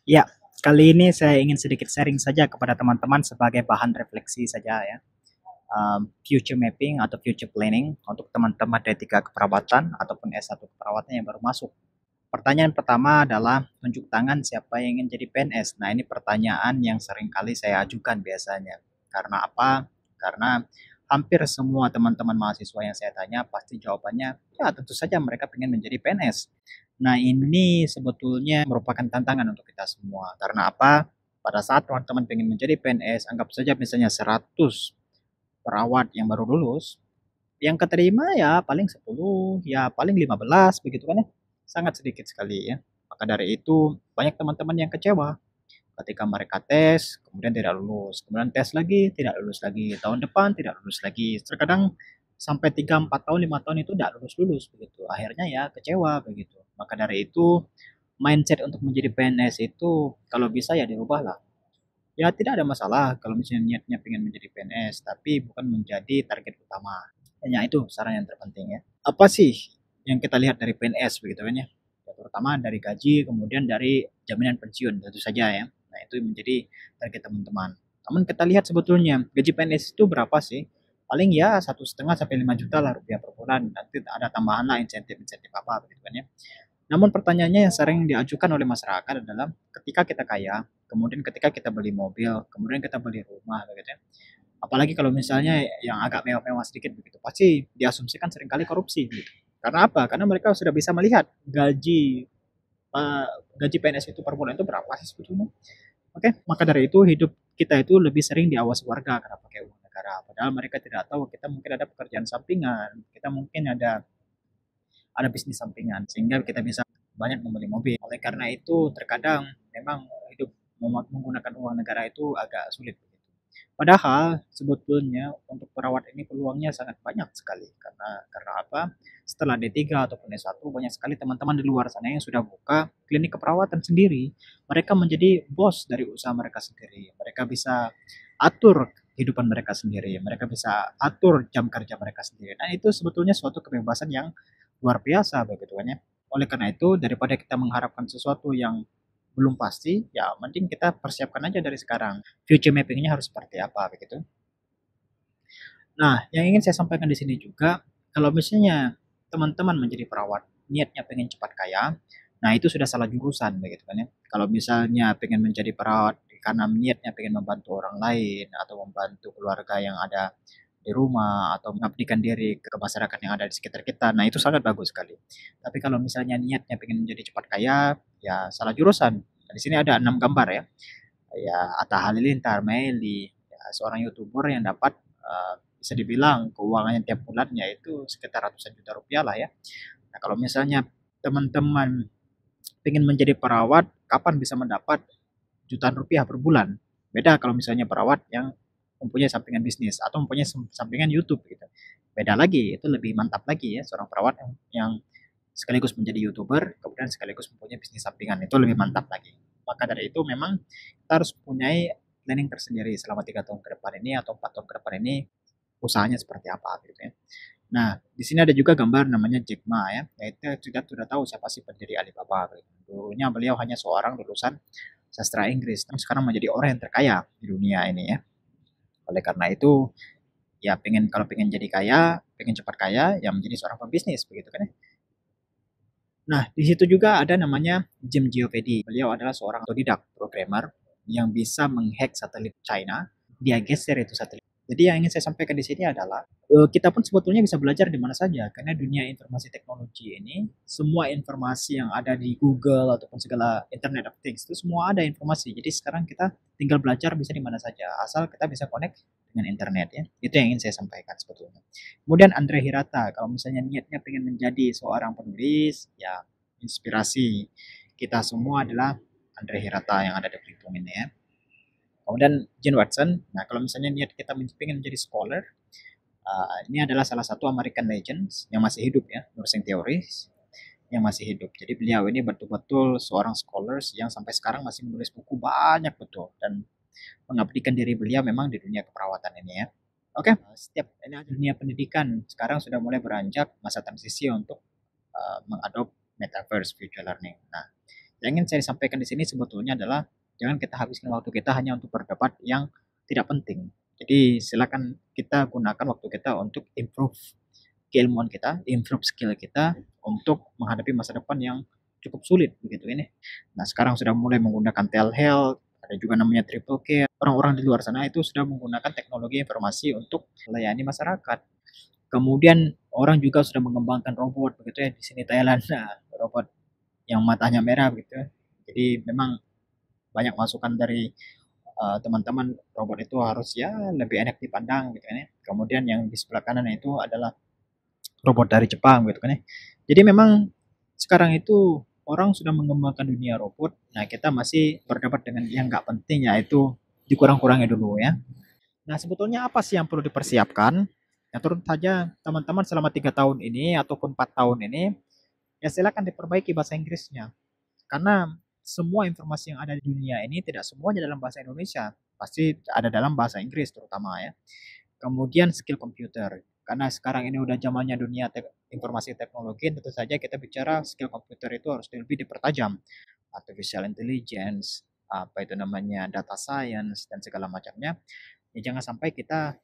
Ya, kali ini saya ingin sedikit sharing saja kepada teman-teman sebagai bahan refleksi saja ya. Future mapping atau future planning untuk teman-teman D3 keperawatan ataupun S1 keperawatan yang baru masuk. Pertanyaan pertama adalah tunjuk tangan siapa yang ingin jadi PNS. Nah, ini pertanyaan yang sering kali saya ajukan biasanya. Karena apa? Karena hampir semua teman-teman mahasiswa yang saya tanya pasti jawabannya, ya tentu saja mereka ingin menjadi PNS. Nah, ini sebetulnya merupakan tantangan untuk kita semua. Karena apa? Pada saat teman-teman ingin menjadi PNS, anggap saja misalnya 100 perawat yang baru lulus, yang keterima ya paling 10, ya paling 15 begitu kan ya. Sangat sedikit sekali ya. Maka dari itu banyak teman-teman yang kecewa ketika mereka tes, kemudian tidak lulus, kemudian tes lagi, tidak lulus lagi, tahun depan tidak lulus lagi. Terkadang sampai 3, 4 tahun, 5 tahun itu tidak lulus-lulus begitu. Akhirnya ya kecewa begitu. Maka dari itu mindset untuk menjadi PNS itu kalau bisa ya dirubahlah. Ya tidak ada masalah kalau misalnya niatnya pengen menjadi PNS, tapi bukan menjadi target utama. Hanya itu saran yang terpenting ya. Apa sih yang kita lihat dari PNS begitu kan ya? Ya, terutama dari gaji, kemudian dari jaminan pensiun tentu saja ya. Nah itu menjadi target teman-teman. Namun kita lihat sebetulnya gaji PNS itu berapa sih? Paling ya 1,5 sampai 5 juta lah rupiah per bulan. Nanti ada tambahan lah insentif-insentif apa begitu kan ya. Namun pertanyaannya yang sering diajukan oleh masyarakat adalah ketika kita kaya, kemudian ketika kita beli mobil, kemudian kita beli rumah begitu ya. Apalagi kalau misalnya yang agak mewah-mewah sedikit begitu, pasti diasumsikan seringkali korupsi gitu. Karena apa? Karena mereka sudah bisa melihat gaji PNS itu per bulan itu berapa sih sebetulnya. Oke, maka dari itu hidup kita itu lebih sering diawasi warga karena pakai uang negara. Padahal mereka tidak tahu kita mungkin ada pekerjaan sampingan, kita mungkin ada bisnis sampingan sehingga kita bisa banyak membeli mobil. Oleh karena itu terkadang memang hidup menggunakan uang negara itu agak sulit. Padahal sebetulnya untuk perawat ini peluangnya sangat banyak sekali karena apa? Setelah D3 ataupun S1 banyak sekali teman-teman di luar sana yang sudah buka klinik keperawatan sendiri. Mereka menjadi bos dari usaha mereka sendiri. Mereka bisa atur kehidupan mereka sendiri. Mereka bisa atur jam kerja mereka sendiri. Nah, itu sebetulnya suatu kebebasan yang luar biasa begitu kan ya. Oleh karena itu daripada kita mengharapkan sesuatu yang belum pasti, ya mending kita persiapkan aja dari sekarang. Future mappingnya harus seperti apa begitu. Nah, yang ingin saya sampaikan di sini juga, kalau misalnya teman-teman menjadi perawat, niatnya pengen cepat kaya, nah itu sudah salah jurusan begitu kan ya. Kalau misalnya pengen menjadi perawat karena niatnya pengen membantu orang lain atau membantu keluarga yang ada di rumah atau mengabdikan diri ke masyarakat yang ada di sekitar kita, nah itu sangat bagus sekali. Tapi kalau misalnya niatnya pengen menjadi cepat kaya, ya salah jurusan. Nah, di sini ada 6 gambar ya. Ya Atta Halilintar, Meli, ya, seorang youtuber yang dapat bisa dibilang keuangannya tiap bulannya itu sekitar ratusan juta rupiah lah ya. Nah kalau misalnya teman-teman ingin menjadi perawat, kapan bisa mendapat jutaan rupiah per bulan? Beda kalau misalnya perawat yang mempunyai sampingan bisnis atau mempunyai sampingan YouTube gitu. Beda lagi, itu lebih mantap lagi ya seorang perawat yang sekaligus menjadi youtuber, kemudian sekaligus mempunyai bisnis sampingan itu lebih mantap lagi. Maka dari itu memang kita harus punya planning tersendiri selama 3 tahun ke depan ini atau 4 tahun ke depan ini usahanya seperti apa gitu ya. Nah, di sini ada juga gambar namanya Jack Ma ya. Yaitu kita sudah tahu siapa sih pendiri Alibaba. Gitu. Dulunya beliau hanya seorang lulusan sastra Inggris, tapi sekarang menjadi orang yang terkaya di dunia ini ya. Oleh karena itu, ya kalau pengen jadi kaya, pengen cepat kaya, ya menjadi seorang pembisnis begitu kan ya. Nah, di situ juga ada namanya Jim Giovedi. Beliau adalah seorang otodidak programmer yang bisa menghack satelit China. Dia geser itu satelit. Jadi yang ingin saya sampaikan di sini adalah kita pun sebetulnya bisa belajar di mana saja karena dunia informasi teknologi ini semua informasi yang ada di Google ataupun segala Internet of Things itu semua ada informasi. Jadi sekarang kita tinggal belajar bisa di mana saja asal kita bisa connect dengan internet ya. Itu yang ingin saya sampaikan sebetulnya. Kemudian Andre Hirata, kalau misalnya niatnya pengen menjadi seorang penulis, ya inspirasi kita semua adalah Andre Hirata yang ada di Belitung ini ya. Kemudian Jane Watson, nah kalau misalnya niat kita pengen menjadi scholar, ini adalah salah satu American Legends yang masih hidup ya, nursing theories yang masih hidup. Jadi beliau ini betul-betul seorang scholars yang sampai sekarang masih menulis buku banyak betul dan mengabdikan diri beliau memang di dunia keperawatan ini ya. Oke, setiap ini dunia pendidikan sekarang sudah mulai beranjak masa transisi untuk mengadop metaverse future learning. Nah, Yang ingin saya sampaikan di sini sebetulnya adalah jangan kita habiskan waktu kita hanya untuk berdebat yang tidak penting. Jadi silakan kita gunakan waktu kita untuk improve keilmuan kita, improve skill kita untuk menghadapi masa depan yang cukup sulit begitu ini. Nah, sekarang sudah mulai menggunakan telehealth, ada juga namanya triple care. Orang-orang di luar sana itu sudah menggunakan teknologi informasi untuk melayani masyarakat. Kemudian orang juga sudah mengembangkan robot begitu ya di sini Thailand. Nah, robot yang matanya merah begitu. Jadi memang banyak masukan dari teman-teman robot itu harus ya lebih enak dipandang gitu kan ya. Kemudian yang di sebelah kanan itu adalah robot dari Jepang gitu kan ya. Jadi memang sekarang itu orang sudah mengembangkan dunia robot. Nah, kita masih berdebat dengan yang nggak penting yaitu dikurang-kurangi dulu ya. Nah, sebetulnya apa sih yang perlu dipersiapkan? Ya, turut saja teman-teman selama 3 tahun ini ataupun 4 tahun ini, ya silakan diperbaiki bahasa Inggrisnya. Karena semua informasi yang ada di dunia ini tidak semuanya dalam bahasa Indonesia. Pasti ada dalam bahasa Inggris terutama ya. Kemudian skill komputer. Karena sekarang ini udah zamannya dunia informasi teknologi, tentu saja kita bicara skill komputer itu harus lebih dipertajam. Artificial intelligence, apa itu namanya, data science, dan segala macamnya. Ya jangan sampai kita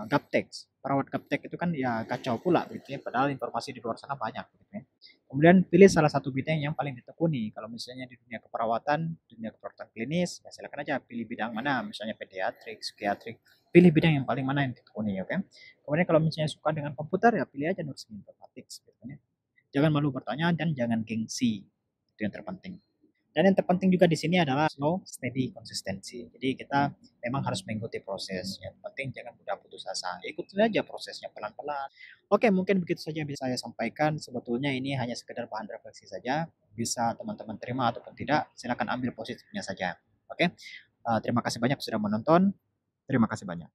gaptek. Perawat gaptek itu kan ya kacau pula gitu ya, padahal informasi di luar sana banyak gitu ya. Kemudian pilih salah satu bidang yang paling ditekuni. Kalau misalnya di dunia keperawatan, dunia keperawatan klinis, ya silakan aja pilih bidang mana, misalnya pediatrik, psikiatrik, pilih bidang yang paling mana yang ditekuni, oke. Kemudian kalau misalnya suka dengan komputer ya pilih aja nursing informatics gitu ya. Jangan malu bertanya dan jangan gengsi. Itu yang terpenting. Dan yang terpenting juga di sini adalah slow, steady, konsistensi. Jadi kita memang harus mengikuti proses. Yang penting jangan mudah putus asa. Ikutin aja prosesnya pelan-pelan. Oke, mungkin begitu saja yang bisa saya sampaikan. Sebetulnya ini hanya sekedar bahan refleksi saja. Bisa teman-teman terima ataupun tidak, silakan ambil positifnya saja. Oke. Terima kasih banyak sudah menonton. Terima kasih banyak.